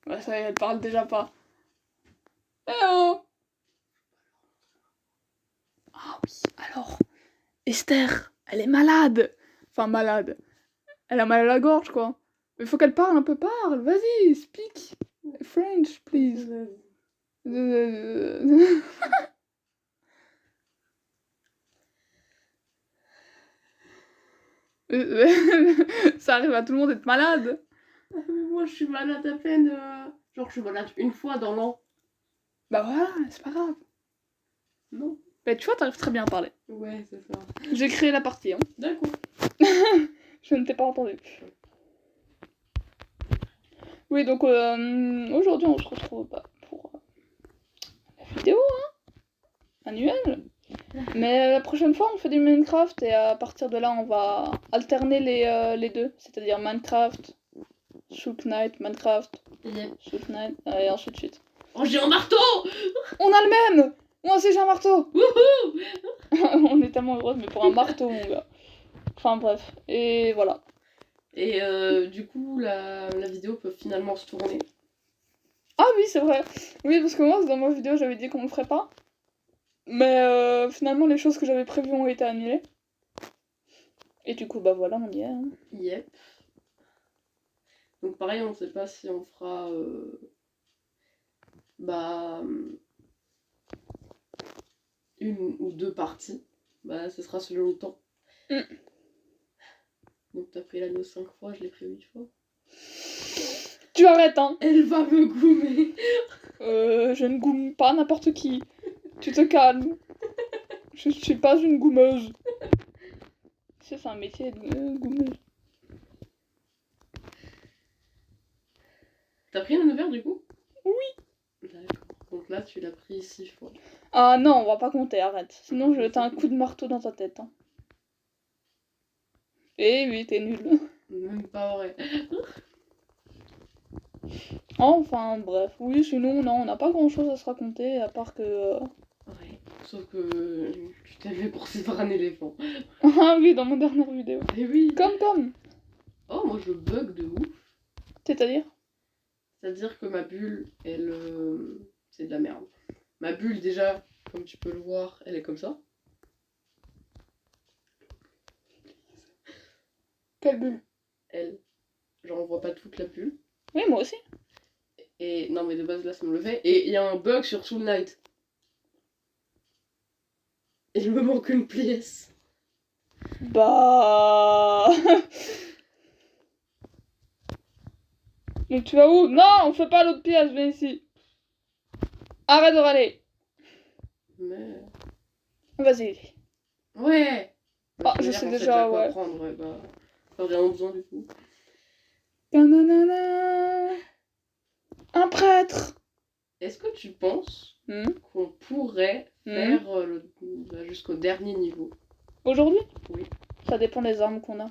Ouais, ça y est, elle parle déjà pas. Eh oh! Ah oui, alors, Esther, elle est malade. Enfin, malade. Elle a mal à la gorge, quoi. Mais faut qu'elle parle un peu, parle. Vas-y, speak French, please. Ça arrive à tout le monde d'être malade. Mais moi, je suis malade à peine. Genre, je suis malade une fois dans l'an. Bah voilà, c'est pas grave. Non. Bah tu vois, t'arrives très bien à parler. Ouais, c'est ça. J'ai créé la partie, hein. D'accord. Je ne t'ai pas entendu. Oui, donc aujourd'hui, on se retrouve pour la vidéo, hein, annuelle. Mais la prochaine fois, on fait du Minecraft et à partir de là, on va alterner les deux. C'est-à-dire Minecraft, Shoot Knight, Minecraft, Yep. Shoot Knight, et ainsi de suite. Oh, j'ai un marteau! On a le même! Moi aussi, j'ai un marteau! Wouhou! On est tellement heureuses, mais pour un marteau, mon gars. Enfin bref, et voilà. Et du coup, la vidéo peut finalement se tourner. Ah oui, c'est vrai. Oui, parce que moi, dans ma vidéo, j'avais dit qu'on le ferait pas. Mais finalement, les choses que j'avais prévues ont été annulées. Et du coup, bah voilà, on y est. Hein. Yep. Donc pareil, on sait pas si on fera une ou deux parties. Bah, ce sera selon le temps. Mm. Donc t'as pris l'anneau 5 fois, je l'ai pris 8 fois. Tu arrêtes, hein. Elle va me goumer. Je ne goume pas n'importe qui. Tu te calmes. Je suis pas une goumeuse. C'est un métier de goumeuse. T'as pris un verre du coup? Oui. D'accord. Donc là, tu l'as pris 6 fois. Ah non, on va pas compter, arrête. Sinon, je vais mettre un coup de marteau dans ta tête. Hein. Eh oui, t'es nul. Même pas vrai. Enfin, bref. Oui, sinon, non, on n'a pas grand chose à se raconter, à part que... Ouais. Sauf que tu t'es fait poursuivre par un éléphant. Ah oui, dans mon dernière vidéo. Eh oui. Comme. Oh, moi je bug de ouf. C'est-à-dire? C'est-à-dire que ma bulle, elle... c'est de la merde. Ma bulle, déjà, comme tu peux le voir, elle est comme ça. Quelle bulle? Elle. Genre, on voit pas toute la bulle. Oui, moi aussi. Et non, mais de base, là, ça me le fait. Et il y a un bug sur Soul Knight. Et il me manque une pièce. Bah... Donc tu vas où? Non, on fait pas l'autre pièce, viens ici. Arrête de râler. Mais... Vas-y. Ouais. Ah, je sais déjà, quoi ouais. prendre, ouais, bah... Pas vraiment besoin, du coup. Nanana. Un prêtre. Est-ce que tu penses Hmm. qu'on pourrait faire jusqu'au dernier niveau? Aujourd'hui? Oui. Ça dépend des armes qu'on a.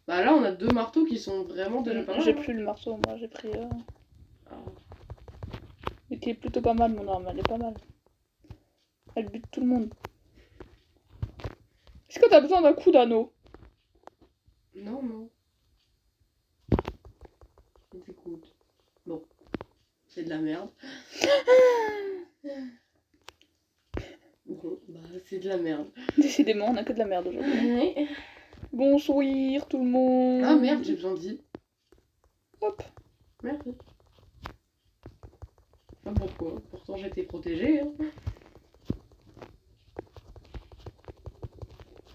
Bah là, on a 2 marteaux qui sont vraiment déjà pas mal. J'ai plus le marteau, moi j'ai pris... Et qui est plutôt pas mal, mon arme, elle est pas mal. Elle bute tout le monde. Est-ce que t'as besoin d'un coup d'anneau? Non, non. Écoute. Bon. C'est de la merde. Bon, bah c'est de la merde. Décidément, on a que de la merde aujourd'hui. Ouais. Bonsoir tout le monde. Ah merde, j'ai besoin de vie. Hop. Merci. Pas pourquoi. Pourtant j'étais protégée. Hein.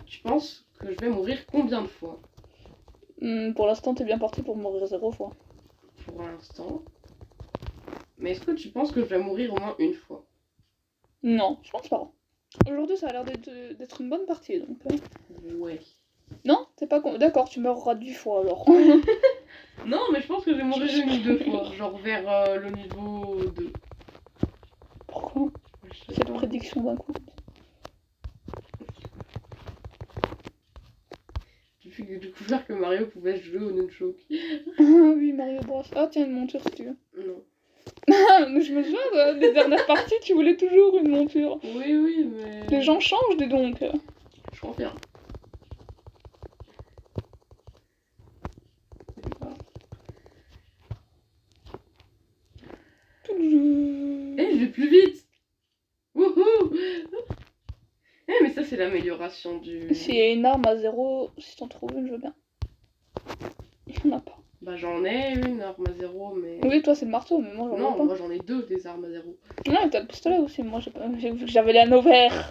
Tu penses que je vais mourir combien de fois? Pour l'instant, t'es bien parti pour mourir 0 fois. Pour l'instant. Mais est-ce que tu penses que je vais mourir au moins une fois? Non, je pense pas. Aujourd'hui, ça a l'air d'être une bonne partie, donc... Ouais. Non? T'es pas d'accord, tu meurs 10 fois, alors. Non, mais je pense que je vais mourir une ou deux fois. Genre vers le niveau 2. Pourquoi? Cette prédiction d'un coup. J'ai découvert que Mario pouvait jouer au nunchuk. Ah oui, Mario Bros. Ah tiens, une monture si tu veux. Non. Je me souviens, des dernières parties, tu voulais toujours une monture. Oui, mais... Les gens changent, dis donc. Je confirme. je vais plus vite. Wouhou. Mais ça, c'est l'amélioration du... S'il y a une arme à 0, si t'en trouves une, je veux bien. Il y en a pas. Bah, j'en ai une arme à 0, mais... Oui, toi, c'est le marteau, mais moi, j'en ai Non, pas. moi, j'en ai 2 des armes à 0. Ouais, t'as le pistolet aussi. Moi, j'ai vu que j'avais l'anneau vert.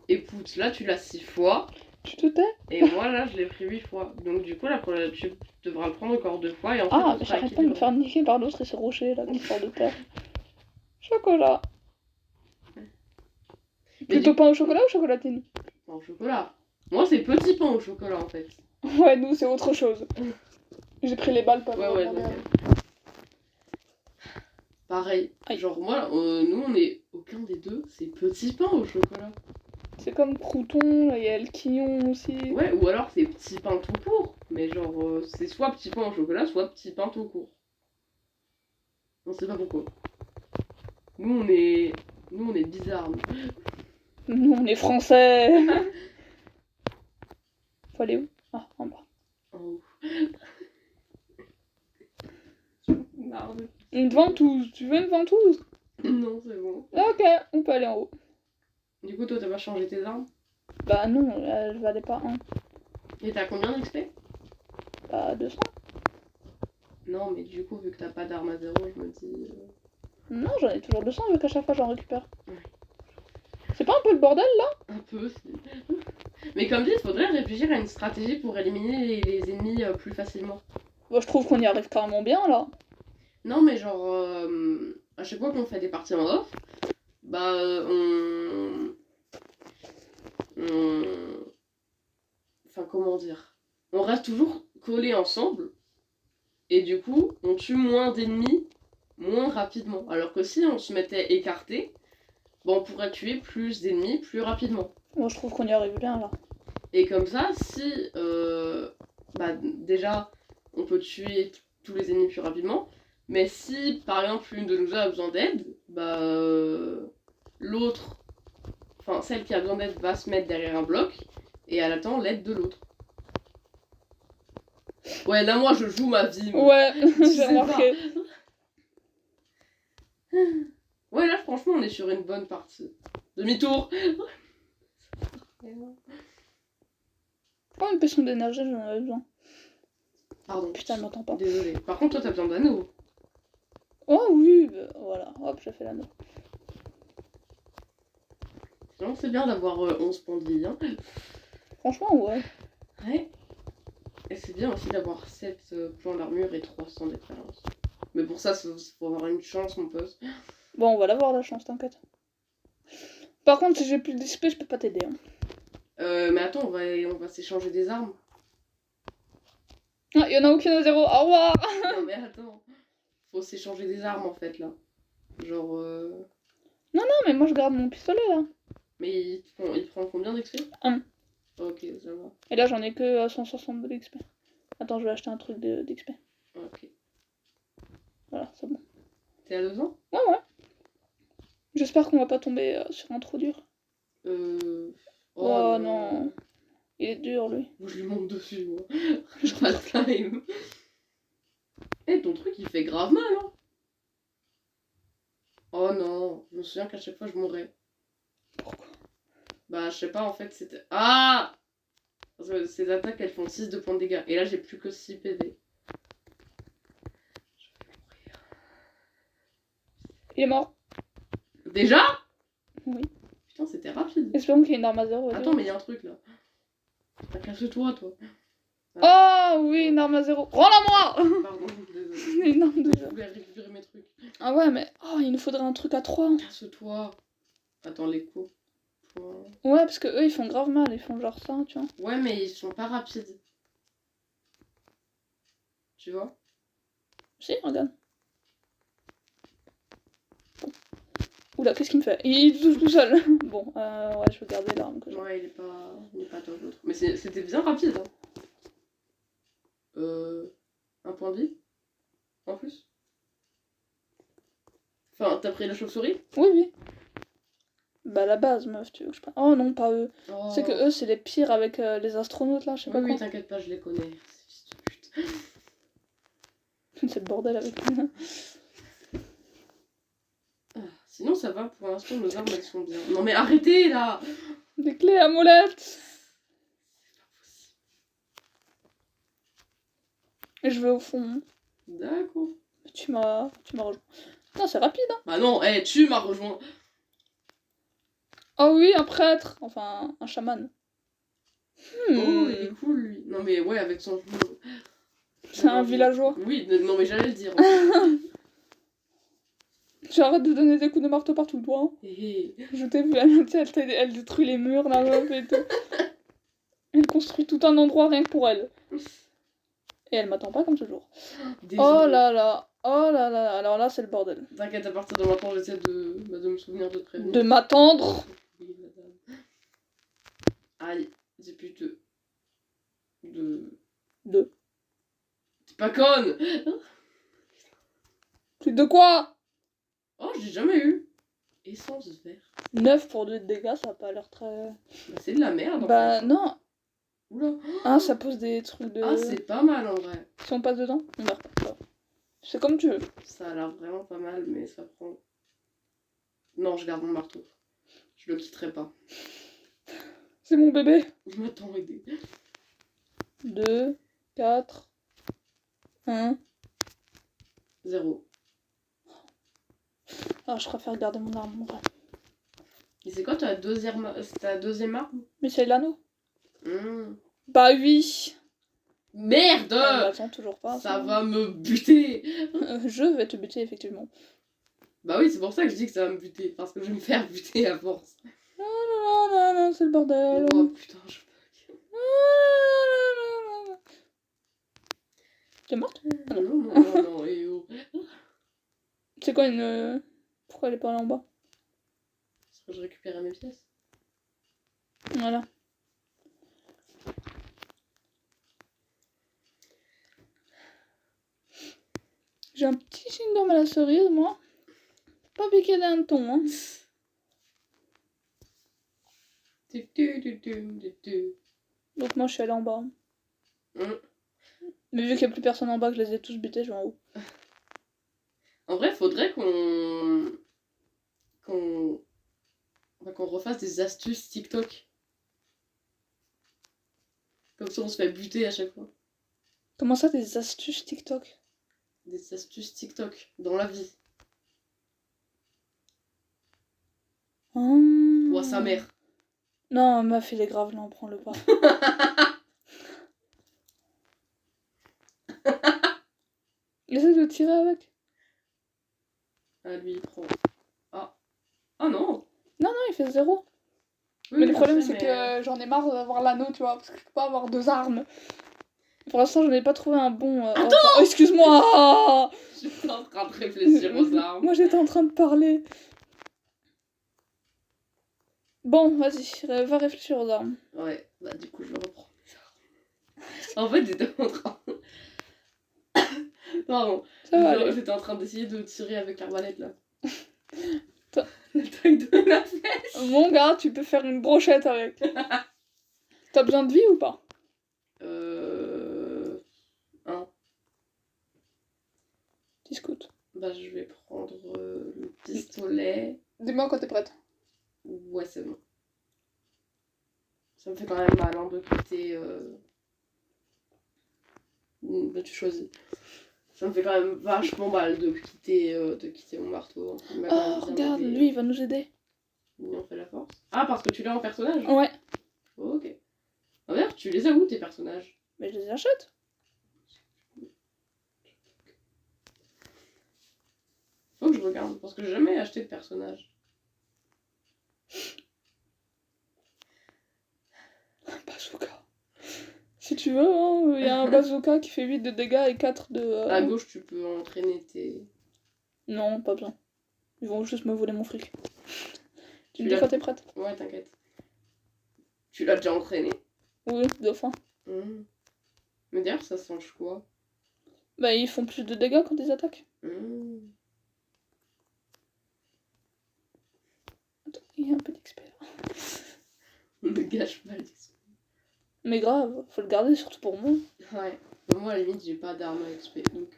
Écoute, là, tu l'as 6 fois. Tu te tais? Et moi, là, je l'ai pris 8 fois. Donc, du coup, là, tu devras le prendre encore 2 fois. Et en fait, Ah, on mais sera j'arrête pas de me équilibré. faire niquer par l'autre et ce rocher là qui sort de terre. Chocolat. Plutôt pain au chocolat ou chocolatine? Pain au chocolat. Moi, c'est petit pain au chocolat, en fait. Ouais, nous, c'est autre chose. J'ai pris les balles, pas Ouais, vraiment donc, bien. pareil. Aïe. Genre, moi, nous, on est... Aucun des deux, c'est petit pain au chocolat. C'est comme crouton, là, il y a le quignon aussi. Ouais, ou alors c'est petit pain tout court. Mais genre, c'est soit petit pain au chocolat, soit petit pain tout court. On sait pas pourquoi. Nous, on est bizarres. Nous, on est français. Faut aller où? Ah, en bas. En haut. Merde. Une ventouse. Tu veux une ventouse? Non, c'est bon. Ok, on peut aller en haut. Du coup, toi, t'as pas changé tes armes? Bah non, je vais aller pas 1. Et t'as combien d'XP? Bah 200. Non, mais du coup, vu que t'as pas d'arme à 0, je me dis... Non, j'en ai toujours 200 vu qu'à chaque fois j'en récupère. Ouais. C'est pas un peu le bordel là? Un peu aussi. Mais comme dit, il faudrait réfléchir à une stratégie pour éliminer les ennemis plus facilement. Bon, je trouve qu'on y arrive carrément bien là. Non, mais genre, à chaque fois qu'on fait des parties en off, bah, Enfin, comment dire? On reste toujours collés ensemble, et du coup, on tue moins d'ennemis moins rapidement. Alors que si on se mettait écartés, bah, on pourrait tuer plus d'ennemis plus rapidement. Moi, je trouve qu'on y arrive bien là. Et comme ça, si, bah, déjà, on peut tuer tous les ennemis plus rapidement, mais si, par exemple, l'une de nous a besoin d'aide, bah, l'autre, enfin, celle qui a besoin d'aide va se mettre derrière un bloc, et elle attend l'aide de l'autre. Ouais, là, moi, je joue ma vie. Moi. Ouais, Je j'ai sais remarqué. pas. Ouais, là, franchement, on est sur une bonne partie. Demi-tour. Oh, une potion d'énergie, j'en avais besoin. Pardon. Putain, elle m'entend pas. Désolée. Par contre, toi, t'as besoin d'anneau. Oh oui, bah, voilà, hop, j'ai fait l'anneau. Sinon, c'est bien d'avoir 11 points de vie. Hein. Franchement, ouais. Ouais. Et c'est bien aussi d'avoir 7 points d'armure et 300 d'expérience. Mais pour ça, faut avoir une chance, mon pote. Bon, on va l'avoir la chance, t'inquiète. Par contre, si j'ai plus d'XP, je peux pas t'aider. Hein. Mais attends, on va s'échanger des armes. Ah, y'en a aucune à 0, au revoir. Non, mais attends. Faut s'échanger des armes, en fait, là. Genre... Non, mais moi je garde mon pistolet là. Mais il prend combien d'XP? 1. Ok, ça va. Et là, j'en ai que 162 d'XP. Attends, je vais acheter un truc d'XP. Ok. Voilà, c'est bon. T'es à 2 ans? Ouais. J'espère qu'on va pas tomber sur un trop dur. Oh non. Il est dur, lui. Moi, je lui monte dessus, moi. J'ai pas de time. Eh, ton truc, il fait grave mal, hein. Oh non, je me souviens qu'à chaque fois, je mourais. Pourquoi? Bah, je sais pas, en fait, c'était... Ah! Parce que ces attaques, elles font 6 de points de dégâts. Et là, j'ai plus que 6 PV. Je vais mourir. Il est mort. Déjà? Oui. Putain, c'était rapide. Espérons qu'il y ait une arme à 0. Attends, mais il y a un truc, là. T'as casse-toi, toi. Oh oui, une arme à 0. Rends-la-moi. Pardon, désolé. Une arme de Je 0. voulais récupérer mes trucs. Ah ouais, mais oh, il nous faudrait un truc à 3. Casse-toi. Attends, les coups. Ouais, parce que eux, ils font grave mal. Ils font genre ça, tu vois. Ouais, mais ils sont pas rapides. Tu vois? Si, regarde. Oula, qu'est-ce qu'il me fait? Il touche tout seul. Bon, ouais, je vais garder l'arme que j'ai. Ouais, il est pas top l'autre. Mais c'était bien rapide. Hein. Un point de vie? En plus? Enfin, t'as pris la chauve-souris? Oui. Bah, la base, meuf, tu veux que je prenne. Oh non, pas eux. Oh. C'est que eux, c'est les pires avec les astronautes là, je sais pas Oui, quoi. t'inquiète pas, je les connais. C'est le bordel avec eux. Sinon, ça va, pour l'instant, nos armes, elles sont bien. Non mais arrêtez, là. Des clés à molette. Et je vais au fond. D'accord. Tu m'as rejoint. Non, c'est rapide, hein. Bah non, tu m'as rejoint. Oh oui, un prêtre. Enfin, un chaman. Oh, il est cool, lui. Non mais ouais, avec son... C'est un villageois. Oui, non mais j'allais le dire. J'arrête de donner des coups de marteau partout, toi. Hein. Je t'ai vu, elle détruit les murs, la meuf et tout. Elle construit tout un endroit rien que pour elle. Et elle m'attend pas comme toujours. Désolé. Oh là là. Oh là là. Alors là, c'est le bordel. T'inquiète, à partir de maintenant, j'essaie de me souvenir de te prévenir. De m'attendre. Oui, madame. Aïe, j'ai plus de... T'es pas conne. Plus de quoi? Oh, j'ai jamais eu. Essence vert. 9 pour 2 de dégâts, ça a pas l'air très... Bah c'est de la merde. Bah non. Oula. Ah, ça pose des trucs de... Ah, c'est pas mal en vrai. Si on passe dedans, on meurt pas. C'est comme tu veux. Ça a l'air vraiment pas mal, mais ça prend... Non, je garde mon marteau. Je le quitterai pas. C'est mon bébé. Je m'attends aider. 2, 4, 1. 0. Ah, je préfère garder mon arme, en vrai. Et c'est quoi ta deuxième arme? Mais c'est l'anneau. Mmh. Bah oui. Merde. Elle m'attend toujours pas. Ça va me buter. Je vais te buter, effectivement. Bah oui, c'est pour ça que je dis que ça va me buter. Parce que je vais me faire buter à force. Non, c'est le bordel. Oh putain, je... T'es morte? Ah non, et oh. C'est quoi une... Pourquoi elle est pas là en bas? Parce que je récupérais mes pièces. Voilà. J'ai un petit syndrome à la cerise, moi. Pas piqué d'un ton, hein. Donc moi, je suis allée en bas. Mais vu qu'il n'y a plus personne en bas, que je les ai tous butés, je vais en haut. En vrai, faudrait qu'on refasse des astuces TikTok. Comme ça, on se fait buter à chaque fois. Comment ça, des astuces TikTok? Des astuces TikTok dans la vie. Ou à sa mère. Non, meuf, il est grave, là, on prend le pas. Essaye de tirer avec. Ah, lui, il prend. Ah. Ah non. Non, il fait 0. Oui, mais le problème, c'est que j'en ai marre d'avoir l'anneau, tu vois, parce que je peux pas avoir 2 armes. Pour l'instant, je n'ai pas trouvé un bon... Attends oh, excuse-moi. J'étais en train de réfléchir aux armes. Moi, j'étais en train de parler. Bon, vas-y, va réfléchir aux armes. Ouais, bah du coup, je reprends mes armes. En fait, j'étais en train... Pardon. Ça va aller. J'étais en train d'essayer de tirer avec l'arbalète, là. Toi. La taille de la flèche. Mon gars, tu peux faire une brochette avec. T'as besoin de vie ou pas? 1. Petit scout. Bah, je vais prendre le pistolet. Dis-moi quand t'es prête. Ouais, c'est bon. Ça me fait quand même mal hein, de quitter... Bah, tu choisis. Ça me fait quand même vachement mal de quitter mon marteau. Oh, regarde, lui, il va nous aider. On fait la force. Ah, parce que tu l'as en personnage? Ouais. Ok. Ah, d'ailleurs, tu les as où, tes personnages? Mais je les achète. Faut que je regarde, parce que j'ai jamais acheté de personnage. Bazooka. Si tu veux, il y a un bazooka qui fait 8 de dégâts et 4 de... À gauche, tu peux entraîner tes... Non, pas besoin. Ils vont juste me voler mon fric. Tu me l'as- dis quand t'es prête? Ouais, t'inquiète. Tu l'as déjà entraîné? Oui, 2 fois. Mais d'ailleurs, ça change quoi? Bah, ils font plus de dégâts quand ils attaquent. Attends, il y a un peu d'XP là. On me gâche pas l'XP. Mais grave, faut le garder surtout pour moi. Ouais. Moi, à la limite, j'ai pas d'arme à XP, donc...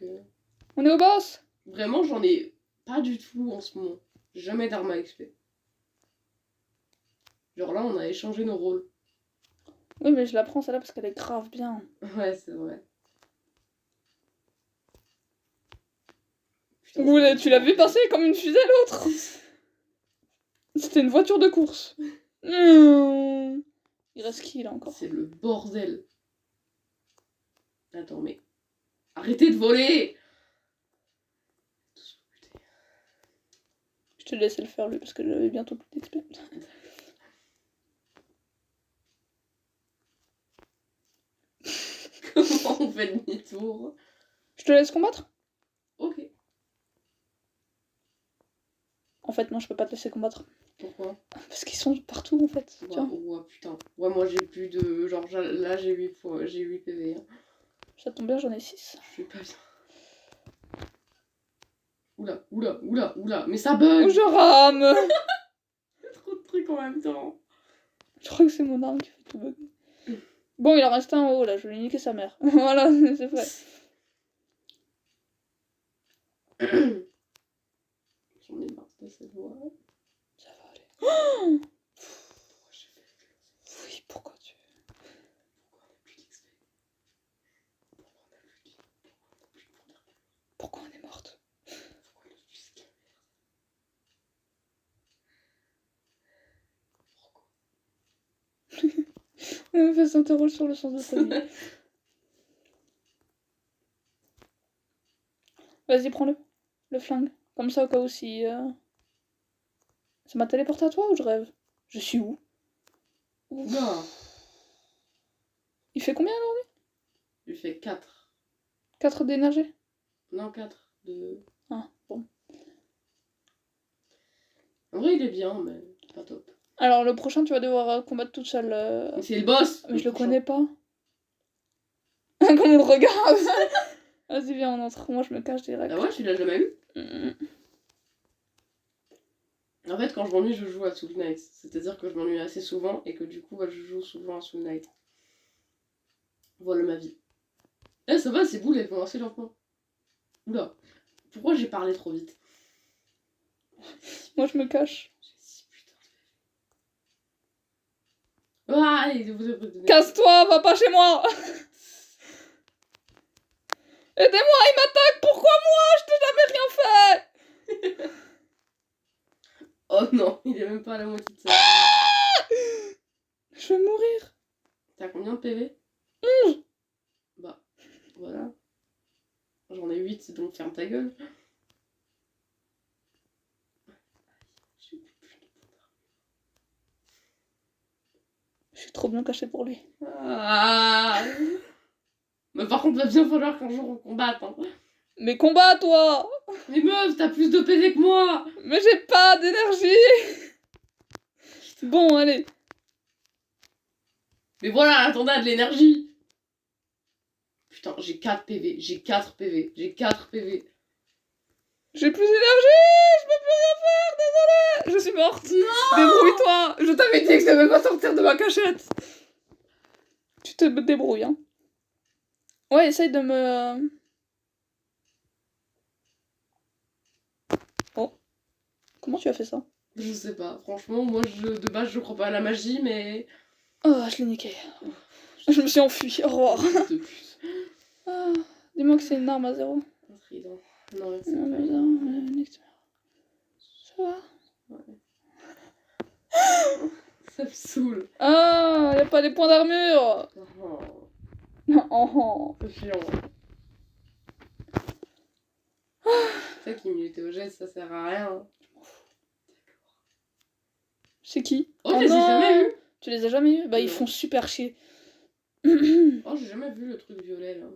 On est au boss! Vraiment, j'en ai pas du tout en ce moment. Jamais d'arme à XP. Genre là, on a échangé nos rôles. Oui, mais je la prends celle-là parce qu'elle est grave bien. Ouais, c'est vrai. Putain, Ouh, c'est tu l'as vu bordel. passer comme une fusée l'autre. C'était une voiture de course. Il reste qui là encore? C'est le bordel. Attends, mais... Arrêtez de voler! Je te laissais le faire lui parce que j'avais bientôt plus d'XP. Comment on fait demi-tour? Je te laisse combattre? Ok. En fait, non, je peux pas te laisser combattre. Pourquoi? Parce qu'ils sont partout en fait. Ouais, Tiens, ouais, putain. Ouais, moi j'ai plus de... Genre là j'ai 8 fois... j'ai 8 PV. Hein. ça tombe bien, j'en ai 6. Je suis pas bien. Oula, oula, oula, oula. Mais ça bug! Je rame. Il y a trop de trucs en même temps. Je crois que c'est mon arme qui fait tout bug. Bon, il en reste un en haut là, je vais lui niquer sa mère. Voilà, c'est fait. J'en ai marre de cette voix. Ça va aller. Oh oui, pourquoi tu... Pourquoi on a plus d'XP? Pourquoi on est morte? Pourquoi on a plus d'XP? Elle me fait s'interroger sur le sens de sa vie. Vas-y, prends-le. Le flingue. Comme ça, au cas où si... Ça m'a téléporté à toi ou je rêve? Je suis où? Oula! Il fait combien alors? Il fait 4. 4 d'énergie? Non, 4 de... Ah, bon. En vrai, il est bien, mais pas top. Alors, le prochain, tu vas devoir combattre toute seule. C'est le boss! Mais je le connais pas. Comme on le regarde. Vas-y, viens, on entre. Moi, je me cache direct. Ah ouais, tu l'as jamais eu? Mm. En fait, quand je m'ennuie, je joue à Soul Knight. C'est-à-dire que je m'ennuie assez souvent et que du coup, je joue souvent à Soul Knight. Voilà ma vie. Eh, ça va, ces boules, elles vont assez lentement. Oula. Pourquoi j'ai parlé trop vite? Moi, je me cache. J'ai 6 putains de... Ah, allez, vous devez donner... Casse-toi, va pas chez moi. Aidez-moi, il m'attaque. Pourquoi moi? Je t'ai jamais rien fait. Oh non, il est même pas à la moitié de ça. Je vais mourir. T'as combien de PV? Bah, voilà. J'en ai 8, donc ferme ta gueule. Je suis trop bien cachée pour lui. Ah. Mais par contre, va bien falloir qu'un jour on combatte. Hein. Mais combat, toi. Mais meuf, t'as plus de PV que moi. Mais j'ai pas d'énergie. Bon, allez. Mais voilà, t'en as de l'énergie. Putain, j'ai 4 PV, j'ai 4 PV, j'ai 4 PV. J'ai plus d'énergie. Je peux plus rien faire. Désolée. Je suis morte. Non. Débrouille-toi. Je t'avais dit que je devais pas sortir de ma cachette. Tu te débrouilles, hein. Ouais, essaye de me... Oh. Comment tu as fait ça? Je sais pas, franchement, moi de base je crois pas à la magie, mais... Oh, je l'ai niqué. Je me suis enfuie. Au revoir. De plus. Ah, dis-moi que c'est une arme à 0. Un trident. Non, c'est Non, pas mais une non, arme. nique ta mère. Ça va? Ouais. Ça me saoule. Ah, y a pas des points d'armure. Oh, Oh. c'est chiant. C'est ça qu'immunité au geste, ça sert à rien. C'est qui? Oh, je les ai jamais eu. Tu les as jamais eu? Bah, ils Non. font super chier. Oh, j'ai jamais vu le truc violet là.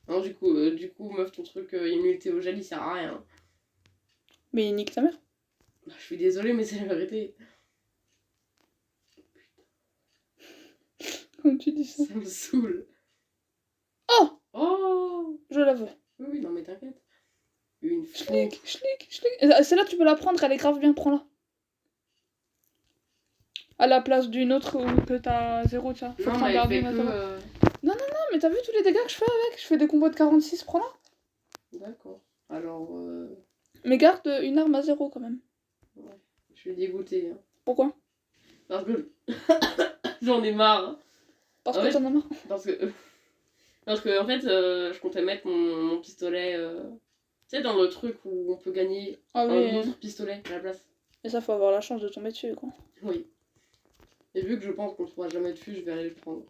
Non, du coup, meuf, ton truc immunité au gel, il sert à rien. Mais nique ta mère. Bah, je suis désolée, mais c'est la vérité. Comme tu dis ça. Ça me saoule. Oh! Oh! Je la veux. Oui, oui, non, mais t'inquiète. Une faux. Schlick, schlick, schlick. Celle-là, tu peux la prendre, elle est grave bien, prends-la. À la place d'une autre que t'as 0, tiens. Faut Non, que t'en mais elle gardes fait une, attends. que... Non, mais t'as vu tous les dégâts que je fais avec? Je fais des combos de 46, prends-la. D'accord. Alors, Mais garde une arme à 0 quand même. Ouais. Je suis dégoûtée. Hein. Pourquoi? Parce que j'en ai marre. Parce Ah que ouais. t'en as marre. Parce que en fait, je comptais mettre mon pistolet, tu sais, dans le truc où on peut gagner Ah un oui. autre pistolet à la place. Mais ça, faut avoir la chance de tomber dessus, quoi. Oui. Et vu que je pense qu'on ne trouvera jamais dessus, je vais aller le prendre.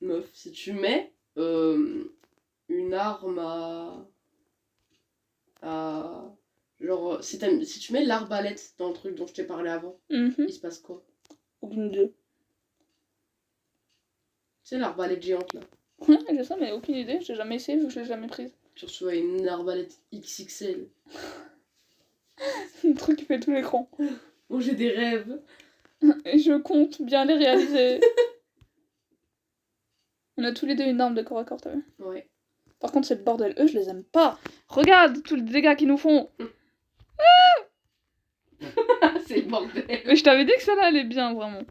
Meuf, si tu mets une arme à... Genre, si tu mets l'arbalète dans le truc dont je t'ai parlé avant, il se passe quoi? Aucune idée. Tu sais, l'arbalète géante, là. Ouais, j'ai ça, mais aucune idée. J'ai jamais essayé vu que je l'ai jamais prise. Tu reçois une arbalète XXL. Le truc qui fait tout l'écran. Moi, j'ai des rêves. Et je compte bien les réaliser. On a tous les deux une arme de corps à corps, t'as vu? Ouais. Par contre, c'est le bordel. Eux, je les aime pas. Regarde tous les dégâts qu'ils nous font. C'est le bordel. Mais je t'avais dit que ça là allait bien, vraiment.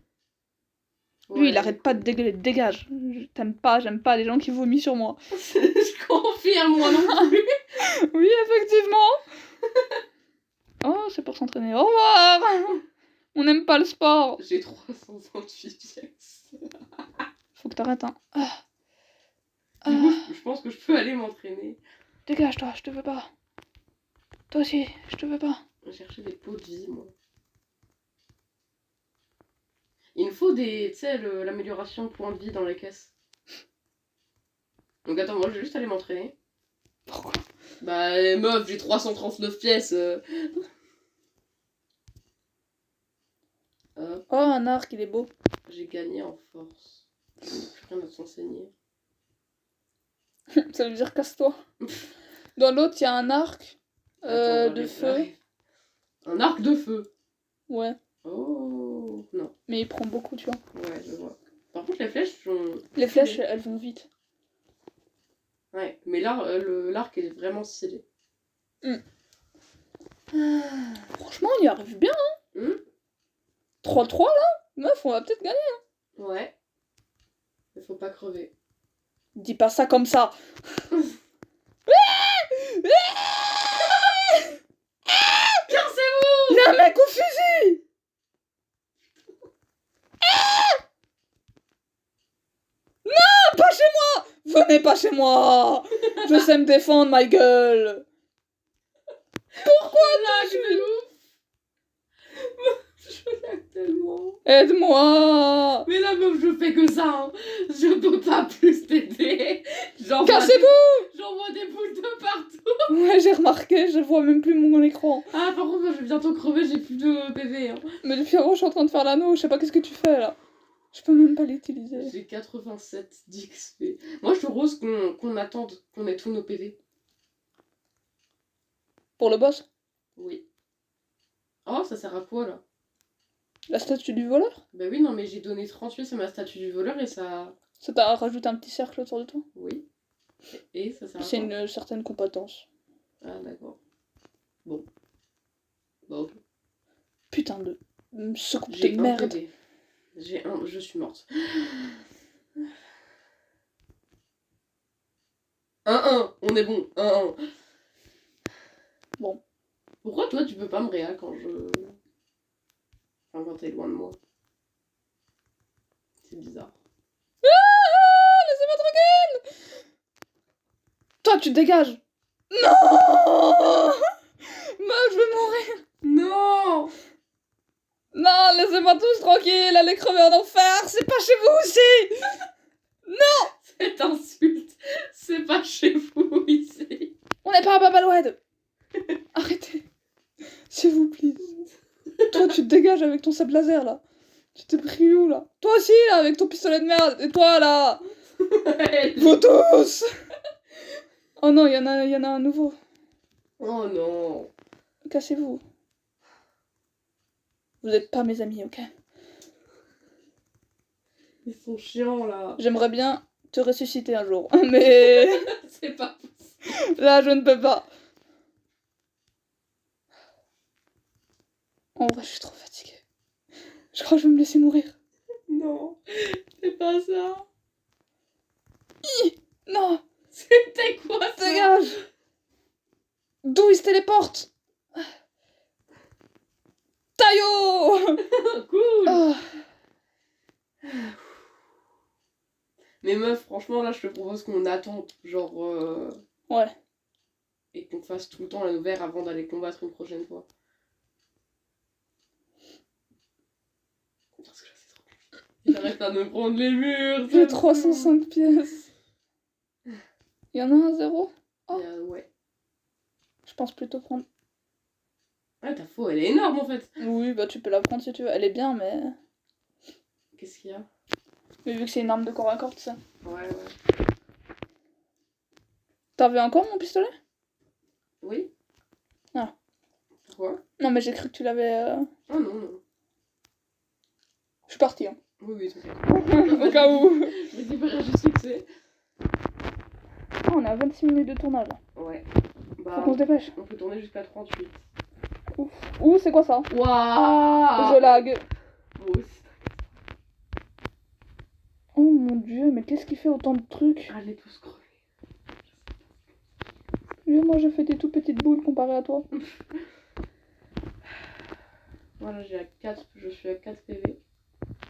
Ouais. Lui, il arrête pas de dégueuler. Dégage. J'aime pas les gens qui vomissent sur moi. Je confirme, moi non plus. Oui, effectivement. Oh, c'est pour s'entraîner. Au revoir. On n'aime pas le sport. J'ai 328 pièces. Faut que t'arrêtes, hein. Du coup, je pense que je peux aller m'entraîner. Dégage-toi, je te veux pas. Toi aussi, je te veux pas. Je vais chercher des pots de vie, moi. Il me faut des, tu sais, l'amélioration de points de vie dans les caisses. Donc attends, moi je vais juste aller m'entraîner. Pourquoi? Bah meuf, j'ai 339 pièces. Hop, Oh, un arc, il est beau. j'ai gagné en force. Plus rien à s'enseigner. Ça veut dire casse-toi. Dans l'autre, il y a un arc Attends, de feu. j'arrive. Un arc de feu. Ouais, Oh non. mais il prend beaucoup, tu vois. Ouais, je vois. Par contre, les flèches sont. Les flèches, elles vont vite. Ouais, mais là, l'arc est vraiment stylé. Franchement, on y arrive bien, hein. 3-3 là. Meuf, on va peut-être gagner. Ouais. Il faut pas crever. Dis pas ça comme ça. Cassez-vous! Il y a un mec au fusil. Non, pas chez moi. Venez pas chez moi. Je sais me défendre, ma gueule. Pourquoi Lag de ouf! Je lag tellement. Aide-moi. Mais là, meuf, je fais que ça. Hein. Je peux pas plus t'aider. Cassez-vous. J'envoie des boules de partout. Ouais, j'ai remarqué, je vois même plus mon écran. Ah, par contre, moi, je vais bientôt crever, j'ai plus de PV. Hein. Mais le Pierrot, je suis en train de faire l'anneau, je sais pas qu'est-ce que tu fais là. Je peux même pas l'utiliser. J'ai 87 d'XP. Moi, je te rose qu'on attende qu'on ait tous nos PV. Pour le boss? Oui. Oh, ça sert à quoi là? La statue du voleur? Bah oui, non, mais j'ai donné 38 sur ma statue du voleur et ça. Ça t'a rajouté un petit cercle autour de toi? Oui. Et ça sert à C'est quoi? une certaine compétence. Ah, d'accord. Bon. Bah, ok. Putain de secoupe de J'ai un merde. PV. J'ai un. Je suis morte. 1-1, on est bon. 1-1. Bon. Pourquoi toi tu peux pas me réa quand je. Enfin, quand t'es loin de moi? C'est bizarre. Ah, laissez-moi tranquille! Toi, tu te dégages! Non! Moi, je veux mourir! Non! Non, laissez-moi tous tranquille! Allez crever en enfer! C'est pas chez vous aussi! Cette insulte, c'est pas chez vous ici. On n'est pas à Babaloued! Arrêtez! S'il vous plaît. Toi, tu te dégages avec ton sabre laser là. Tu t'es pris où là? Toi aussi là, avec ton pistolet de merde. Et toi là? Vous tous! Oh non, il y en a un nouveau. Oh non. Cassez-vous. Vous êtes pas mes amis, ok? Ils sont chiants là. J'aimerais bien te ressusciter un jour. Mais C'est pas possible. là, je ne peux pas. En vrai, je suis trop fatiguée. Je crois que je vais me laisser mourir. Non, c'est pas ça. Non! C'est C'était quoi ça? Dégage! D'où il se téléporte? Taillot! Cool! Ah. Mais meuf, franchement, là, je te propose qu'on attende, genre... Ouais. Et qu'on fasse tout le temps la nouvelle avant d'aller combattre une prochaine fois. Parce que là, c'est trop compliqué. Il arrête à me prendre les murs. J'ai 305 pièces. Il y en a un zéro? Oh. Ouais. Je pense plutôt prendre. Ah, ta faux, elle est énorme en fait. Oui, bah tu peux la prendre si tu veux. Elle est bien, mais. Qu'est-ce qu'il y a? Mais vu que c'est une arme de corps à corps, tu sais. Ouais. T'as vu encore mon pistolet? Oui. Ah. Pourquoi? Non, mais j'ai cru que tu l'avais. Oh non. Je suis partie, hein. Oui, t'inquiète. Au cas où. Je vais dire juste succès. Ah, on est à 26 minutes de tournage. Ouais. Faut Bah, qu'on se dépêche. on peut tourner jusqu'à 38. Ouf. Ouh, c'est quoi ça? Waouh! Je lag. Moi aussi. Oh mon dieu, mais qu'est-ce qui fait autant de trucs? Allez, tous crever. Moi j'ai fait des tout petites boules comparé à toi. Voilà, je suis à 4 PV.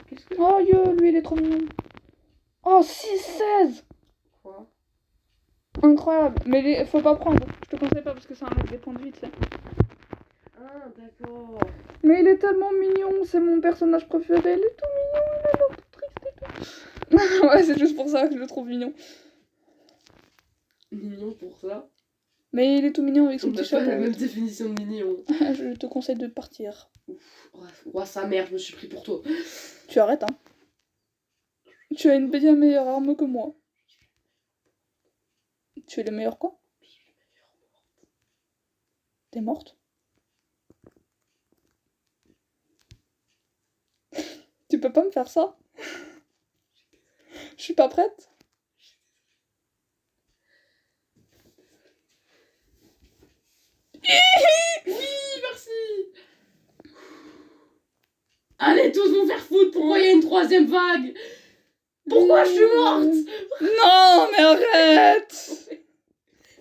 Qu'est-ce que... Oh yo, lui il est trop mignon. Oh 6-16. Quoi? Incroyable. Mais faut pas prendre. Je te conseille pas parce que ça enlève des points de vie, tu sais. Ah, d'accord. Mais il est tellement mignon, c'est mon personnage préféré. Il est tout mignon, il a l'air tout triste et tout. Ouais, c'est juste pour ça que je le trouve mignon. Mignon pour ça. Mais il est tout mignon avec son On petit n'a pas chapeau. la même définition de mignon. Je te conseille de partir. Ouais, sa mère, je me suis pris pour toi. Tu arrêtes, hein. Tu as une bien meilleure arme que moi. Tu es le meilleur quoi? T'es morte? Tu peux pas me faire ça? Je suis pas prête? Oui, merci. Allez, tous vous faire foutre. Pourquoi il y a une troisième vague? Pourquoi je suis morte? Non, mais arrête!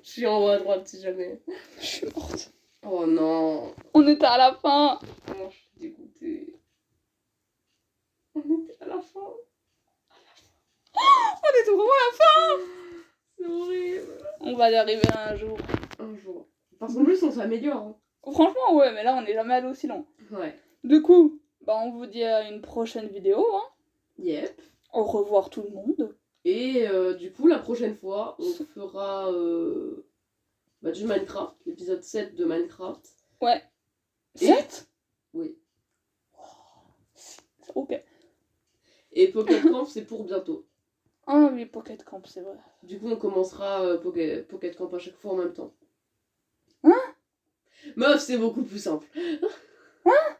Je suis en haut à droite si jamais. Je suis morte. Oh non. On était à la fin. Comment je suis dégoûtée. On était à la fin. On était vraiment à la fin. C'est horrible. On va y arriver un jour. Un jour. Parce qu'en plus, on s'améliore. Hein. Franchement, ouais, mais là, on n'est jamais allé aussi loin. Ouais. Du coup, bah, on vous dit à une prochaine vidéo. Hein. Yep. Au revoir tout le monde. Et du coup, la prochaine fois, on fera du Minecraft, l'épisode 7 de Minecraft. Ouais. Et... 7? Oui. Ok. Et Pocket Camp, c'est pour bientôt. Ah oui, Pocket Camp, c'est vrai. Du coup, on commencera Pocket Camp à chaque fois en même temps. Hein? Meuf, c'est beaucoup plus simple. Hein?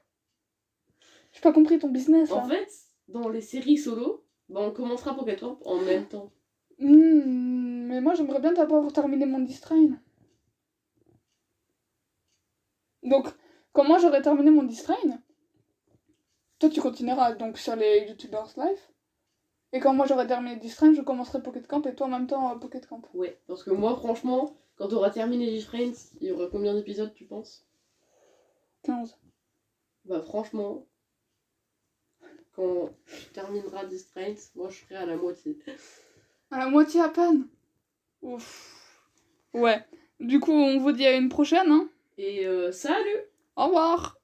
J'ai pas compris ton business, là. En fait, dans les séries solo, on commencera Pocket Camp en même temps. Mais moi, j'aimerais bien d'abord terminer mon distrain. Donc, quand moi j'aurai terminé mon distrain, toi tu continueras donc sur les YouTubers live. Et quand moi j'aurai terminé distrain, je commencerai Pocket Camp et toi en même temps Pocket Camp. Ouais, parce que moi, franchement, quand t'auras terminé Difference, il y aura combien d'épisodes, tu penses? 15. Bah, franchement, quand tu termineras Distraint, moi je serai à la moitié. À la moitié à peine. Ouf. Ouais. Du coup, on vous dit à une prochaine, hein. Et salut! Au revoir.